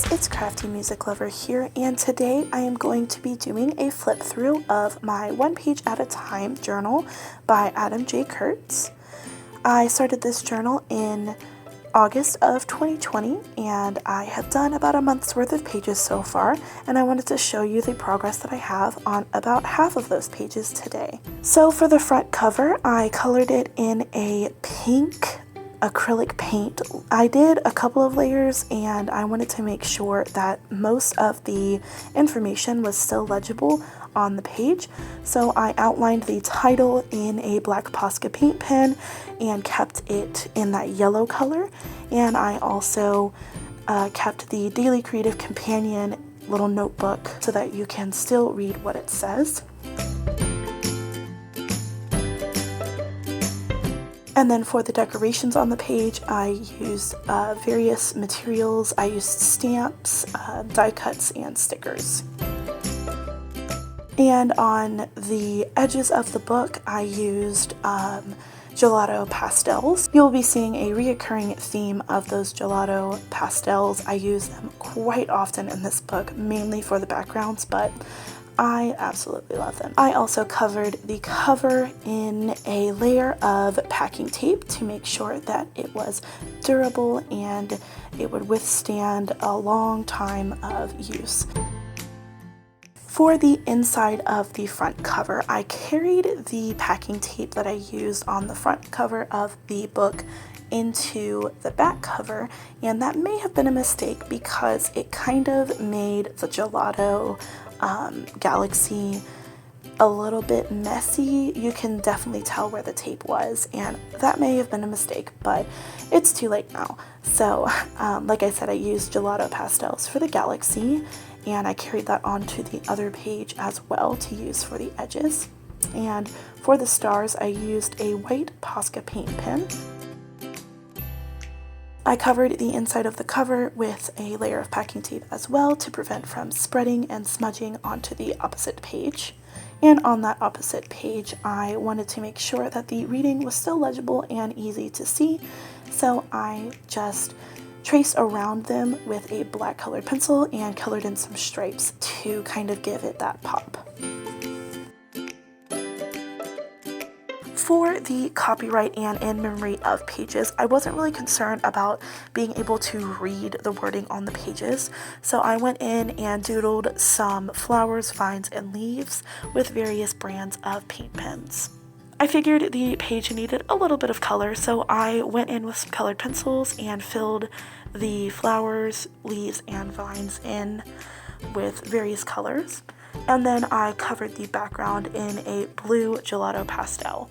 it's Crafty Music Lover here, and today I am going to be doing a flip through of my One Page at a Time journal by Adam J. Kurtz. I started this journal in August of 2020, and I have done about a month's worth of pages so far, and I wanted to show you the progress that I have on about half of those pages today. So for the front cover, I colored it in a pink acrylic paint. I did a couple of layers and I wanted to make sure that most of the information was still legible on the page. So I outlined the title in a black Posca paint pen and kept it in that yellow color. And I also kept the Daily Creative Companion little notebook so that you can still read what it says. And then for the decorations on the page, I used various materials. I used stamps, die cuts, and stickers. And on the edges of the book, I used gelato pastels. You'll be seeing a reoccurring theme of those gelato pastels. I use them quite often in this book, mainly for the backgrounds, but I absolutely love them. I also covered the cover in a layer of packing tape to make sure that it was durable and it would withstand a long time of use. For the inside of the front cover, I carried the packing tape that I used on the front cover of the book into the back cover, and that may have been a mistake because it kind of made the gelato galaxy a little bit messy. You can definitely tell where the tape was, and that may have been a mistake, but it's too late now. So like I said, I used gelato pastels for the galaxy, and I carried that onto the other page as well to use for the edges. And for the stars, I used a white Posca paint pen. I covered the inside of the cover with a layer of packing tape as well to prevent from spreading and smudging onto the opposite page. And on that opposite page, I wanted to make sure that the reading was still legible and easy to see, so I just traced around them with a black colored pencil and colored in some stripes to kind of give it that pop. For the copyright and in memory of pages, I wasn't really concerned about being able to read the wording on the pages, so I went in and doodled some flowers, vines, and leaves with various brands of paint pens. I figured the page needed a little bit of color, so I went in with some colored pencils and filled the flowers, leaves, and vines in with various colors. And then I covered the background in a blue gelato pastel.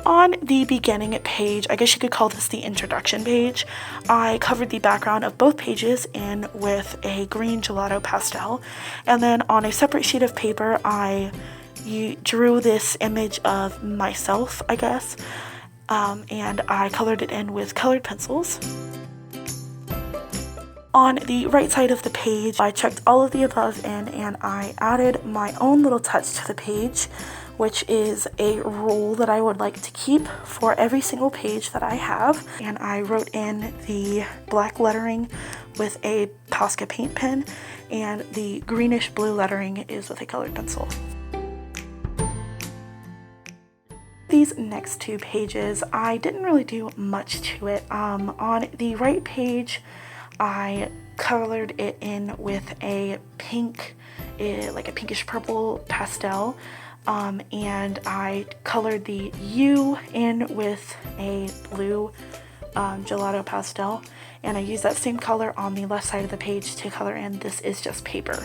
On the beginning page, I guess you could call this the introduction page, I covered the background of both pages in with a green gelato pastel, and then on a separate sheet of paper I drew this image of myself, I guess, and I colored it in with colored pencils. On the right side of the page, I checked all of the above in and I added my own little touch to the page, which is a rule that I would like to keep for every single page that I have. And I wrote in the black lettering with a Posca paint pen, and the greenish blue lettering is with a colored pencil. These next two pages, I didn't really do much to it. On the right page, I colored it in with a pink, like a pinkish purple pastel. And I colored the U in with a blue gelato pastel, and I used that same color on the left side of the page to color in "This is just paper."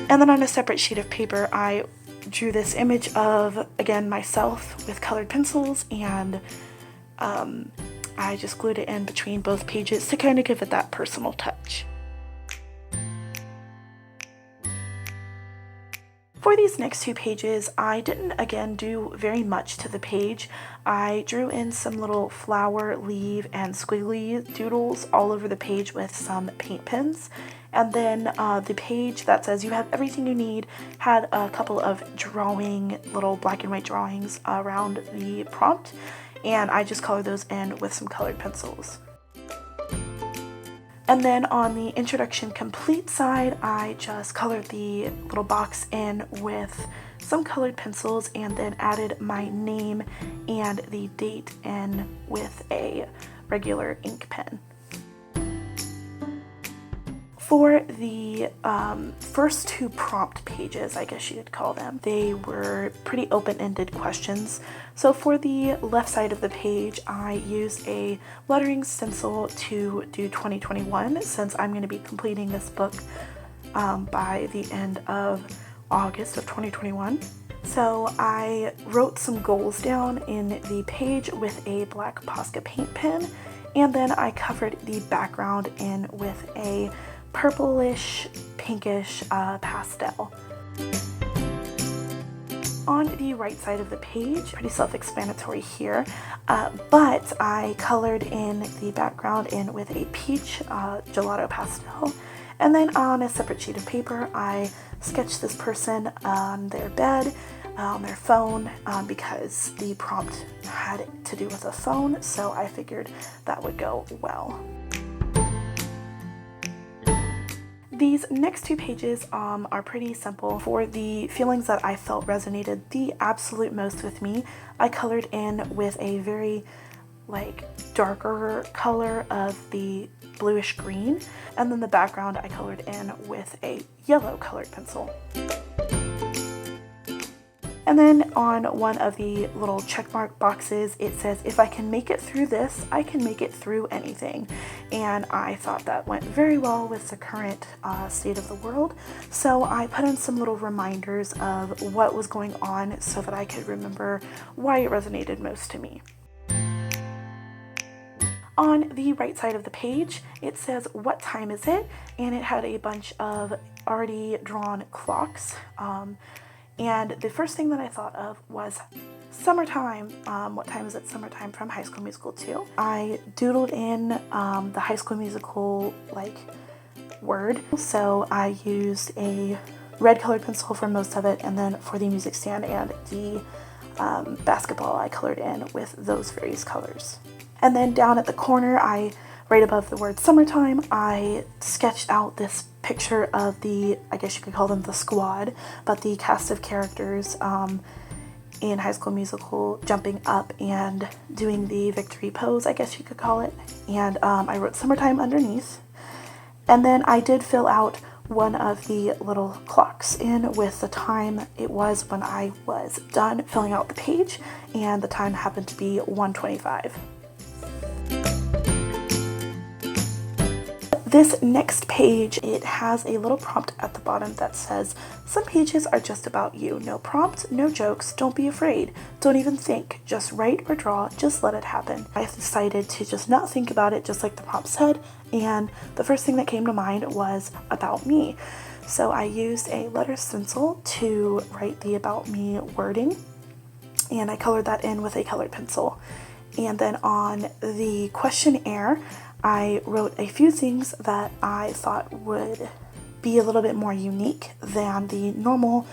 And then on a separate sheet of paper, I drew this image of, again, myself with colored pencils, and I just glued it in between both pages to kind of give it that personal touch. For these next two pages, I didn't again do very much to the page. I drew in some little flower, leaf, and squiggly doodles all over the page with some paint pens. And then the page that says you have everything you need had a couple of little black and white drawings around the prompt, and I just colored those in with some colored pencils. And then on the introduction complete side, I just colored the little box in with some colored pencils and then added my name and the date in with a regular ink pen. For the first two prompt pages, I guess you could call them, they were pretty open-ended questions. So for the left side of the page, I used a lettering stencil to do 2021 since I'm going to be completing this book by the end of August of 2021. So I wrote some goals down in the page with a black Posca paint pen, and then I covered the background in with a purplish, pinkish pastel. On the right side of the page, pretty self-explanatory here, but I colored in the background in with a peach gelato pastel, and then on a separate sheet of paper I sketched this person on their bed, on their phone, because the prompt had to do with a phone, so I figured that would go well. These next two pages are pretty simple. For the feelings that I felt resonated the absolute most with me, I colored in with a very darker color of the bluish green, and then the background I colored in with a yellow colored pencil. And then on one of the little checkmark boxes, it says, if I can make it through this, I can make it through anything. And I thought that went very well with the current state of the world. So I put in some little reminders of what was going on so that I could remember why it resonated most to me. On the right side of the page, it says, what time is it? And it had a bunch of already drawn clocks. And the first thing that I thought of was summertime. What time is it? Summertime from High School Musical 2. I doodled in the High School Musical word. So I used a red colored pencil for most of it, and then for the music stand and the basketball I colored in with those various colors. And then down at the corner, right above the word summertime, I sketched out this picture of the, I guess you could call them the squad, but the cast of characters in High School Musical jumping up and doing the victory pose, I guess you could call it. And I wrote summertime underneath. And then I did fill out one of the little clocks in with the time it was when I was done filling out the page, and the time happened to be 1:25. This next page, it has a little prompt at the bottom that says, some pages are just about you. No prompt, no jokes, don't be afraid. Don't even think. Just write or draw, just let it happen. I decided to just not think about it, just like the prompt said, and the first thing that came to mind was about me. So I used a letter stencil to write the about me wording, and I colored that in with a colored pencil. And then on the questionnaire, I wrote a few things that I thought would be a little bit more unique than the normal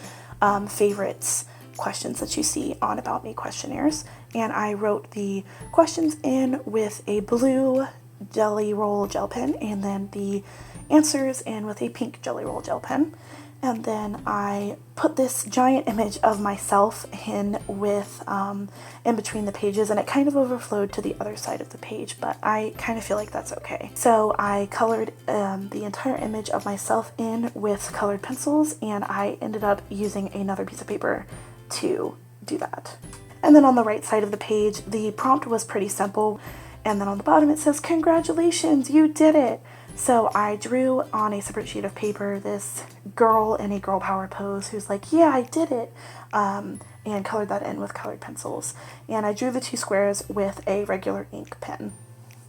favorites questions that you see on About Me questionnaires. And I wrote the questions in with a blue Jelly Roll gel pen, and then the answers in with a pink Jelly Roll gel pen. And then I put this giant image of myself in with in between the pages, and it kind of overflowed to the other side of the page, but I kind of feel like that's okay. So I colored the entire image of myself in with colored pencils, and I ended up using another piece of paper to do that. And then on the right side of the page, the prompt was pretty simple, and then on the bottom it says, congratulations, you did it. So I drew on a separate sheet of paper this girl in a girl power pose who's like, yeah, I did it, and colored that in with colored pencils. And I drew the two squares with a regular ink pen.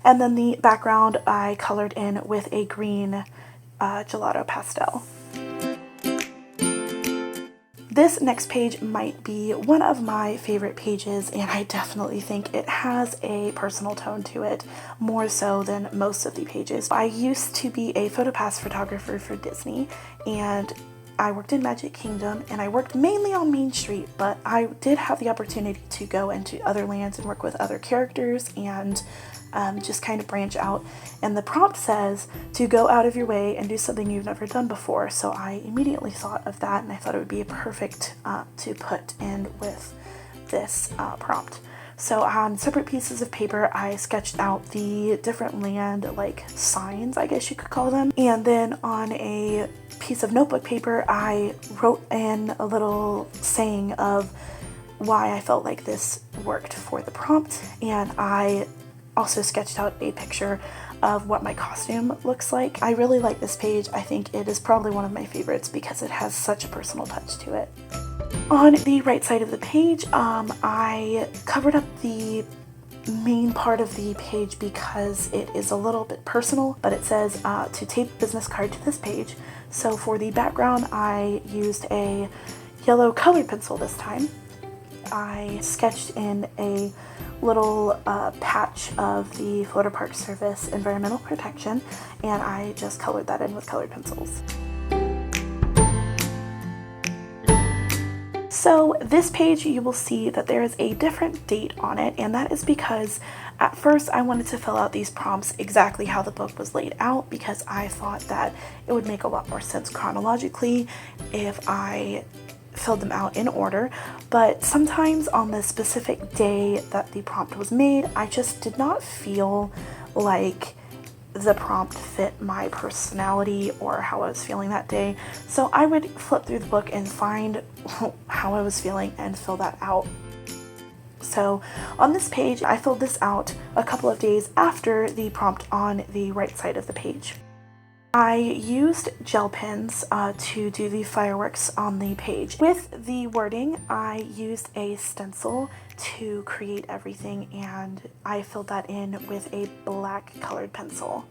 And then the background I colored in with a green gelato pastel. This next page might be one of my favorite pages, and I definitely think it has a personal tone to it, more so than most of the pages. I used to be a PhotoPass photographer for Disney, and I worked in Magic Kingdom, and I worked mainly on Main Street, but I did have the opportunity to go into other lands and work with other characters and just kind of branch out. And the prompt says to go out of your way and do something you've never done before. So I immediately thought of that, and I thought it would be perfect to put in with this prompt. So on separate pieces of paper, I sketched out the different land like signs, I guess you could call them. And then on a piece of notebook paper, I wrote in a little saying of why I felt like this worked for the prompt. And I also sketched out a picture of what my costume looks like. I really like this page. I think it is probably one of my favorites because it has such a personal touch to it. On the right side of the page, I covered up the main part of the page because it is a little bit personal, but it says to tape a business card to this page. So for the background, I used a yellow colored pencil this time. I sketched in a little patch of the Florida Park Service environmental protection, and I just colored that in with colored pencils. So this page, you will see that there is a different date on it, and that is because at first I wanted to fill out these prompts exactly how the book was laid out, because I thought that it would make a lot more sense chronologically if I filled them out in order. But sometimes on the specific day that the prompt was made, I just did not feel like the prompt fit my personality or how I was feeling that day. So I would flip through the book and find how I was feeling and fill that out. So on this page, I filled this out a couple of days after the prompt on the right side of the page. I used gel pens to do the fireworks on the page. With the wording, I used a stencil to create everything, and I filled that in with a black colored pencil.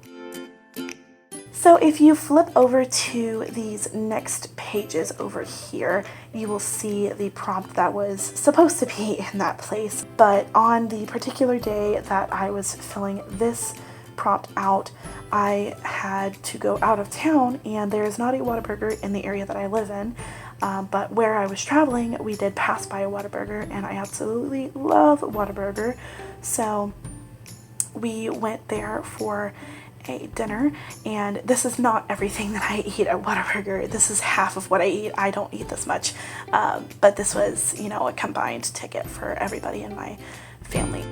So if you flip over to these next pages over here, you will see the prompt that was supposed to be in that place. But on the particular day that I was filling this prompt out, I had to go out of town, and there is not a Whataburger in the area that I live in, but where I was traveling, we did pass by a Whataburger, and I absolutely love Whataburger. So we went there for a dinner, and this is not everything that I eat at Whataburger. This is half of what I eat. I don't eat this much, but this was, you know, a combined ticket for everybody in my family.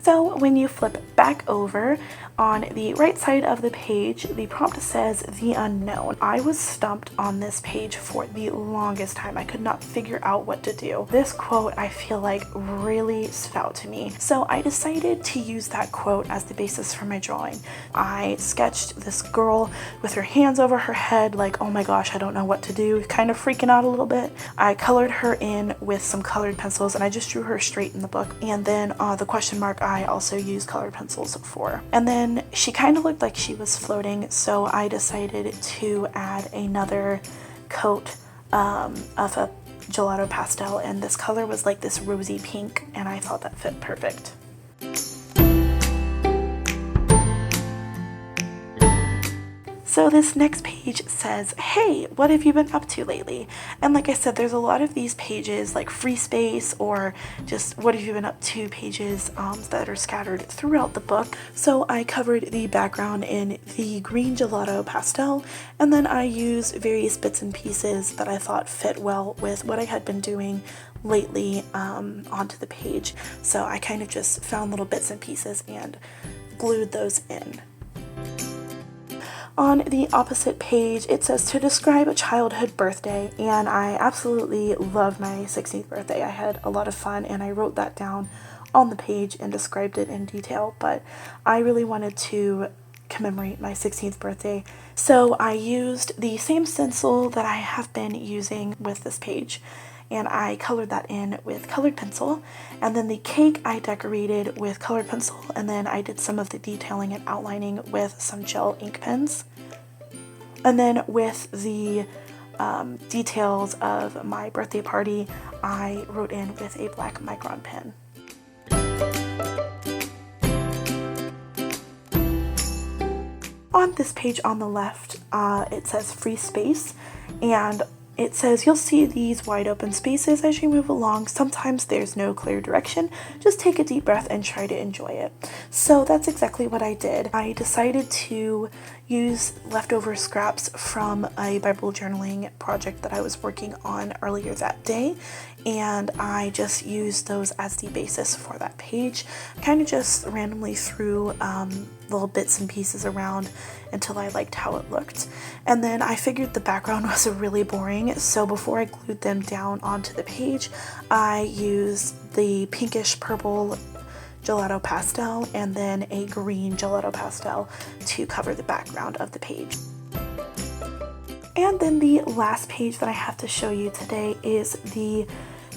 So when you flip back over, on the right side of the page, the prompt says the unknown. I was stumped on this page for the longest time. I could not figure out what to do. This quote, I feel like, really stood out to me. So I decided to use that quote as the basis for my drawing. I sketched this girl with her hands over her head, like, oh my gosh, I don't know what to do, kind of freaking out a little bit. I colored her in with some colored pencils, and I just drew her straight in the book. And then the question mark, I also used colored pencils for. And then she kind of looked like she was floating, so I decided to add another coat of a gelato pastel, and this color was like this rosy pink, and I thought that fit perfect. So this next page says, hey, what have you been up to lately? And like I said, there's a lot of these pages like free space or just what have you been up to pages that are scattered throughout the book. So I covered the background in the green gelato pastel, and then I used various bits and pieces that I thought fit well with what I had been doing lately onto the page. So I kind of just found little bits and pieces and glued those in. On the opposite page, it says to describe a childhood birthday, and I absolutely loved my 16th birthday. I had a lot of fun, and I wrote that down on the page and described it in detail, but I really wanted to commemorate my 16th birthday. So I used the same stencil that I have been using with this page, and I colored that in with colored pencil. And then the cake I decorated with colored pencil, and then I did some of the detailing and outlining with some gel ink pens. And then with the details of my birthday party, I wrote in with a black micron pen. On this page on the left, it says free space, and it says you'll see these wide open spaces as you move along. Sometimes there's no clear direction. Just take a deep breath and try to enjoy it. So that's exactly what I did. I decided to use leftover scraps from a Bible journaling project that I was working on earlier that day, and I just used those as the basis for that page. Kind of just randomly threw little bits and pieces around until I liked how it looked. And then I figured the background was really boring, so before I glued them down onto the page, I used the pinkish purple gelato pastel and then a green gelato pastel to cover the background of the page. And then the last page that I have to show you today is the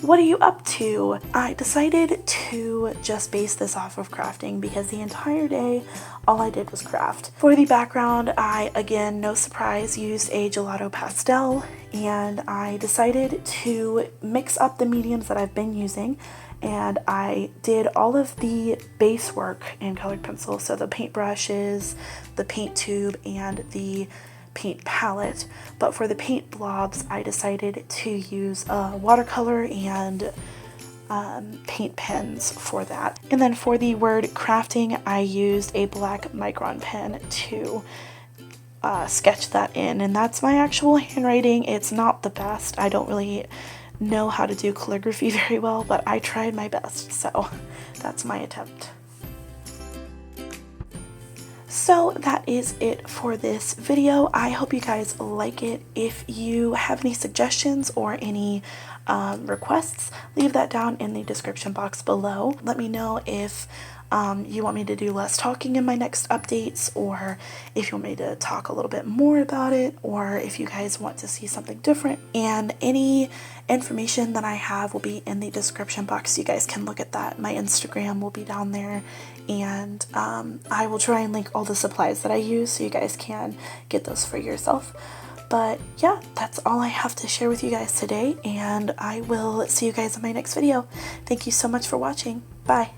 what are you up to? I decided to just base this off of crafting because the entire day all I did was craft. For the background, I, again, no surprise, used a gelato pastel, and I decided to mix up the mediums that I've been using, and I did all of the base work in colored pencil, so the paint brushes, the paint tube, and the paint palette. But for the paint blobs, I decided to use watercolor and paint pens for that. And then for the word crafting, I used a black micron pen to sketch that in, and that's my actual handwriting. It's not the best. I don't really know how to do calligraphy very well, but I tried my best, so that's my attempt. So that is it for this video. I hope you guys like it. If you have any suggestions or any requests, leave that down in the description box below. Let me know if you want me to do less talking in my next updates, or if you want me to talk a little bit more about it, or if you guys want to see something different. And any information that I have will be in the description box. You guys can look at that. My Instagram will be down there, and I will try and link all the supplies that I use so you guys can get those for yourself. But yeah, that's all I have to share with you guys today, and I will see you guys in my next video. Thank you so much for watching. Bye.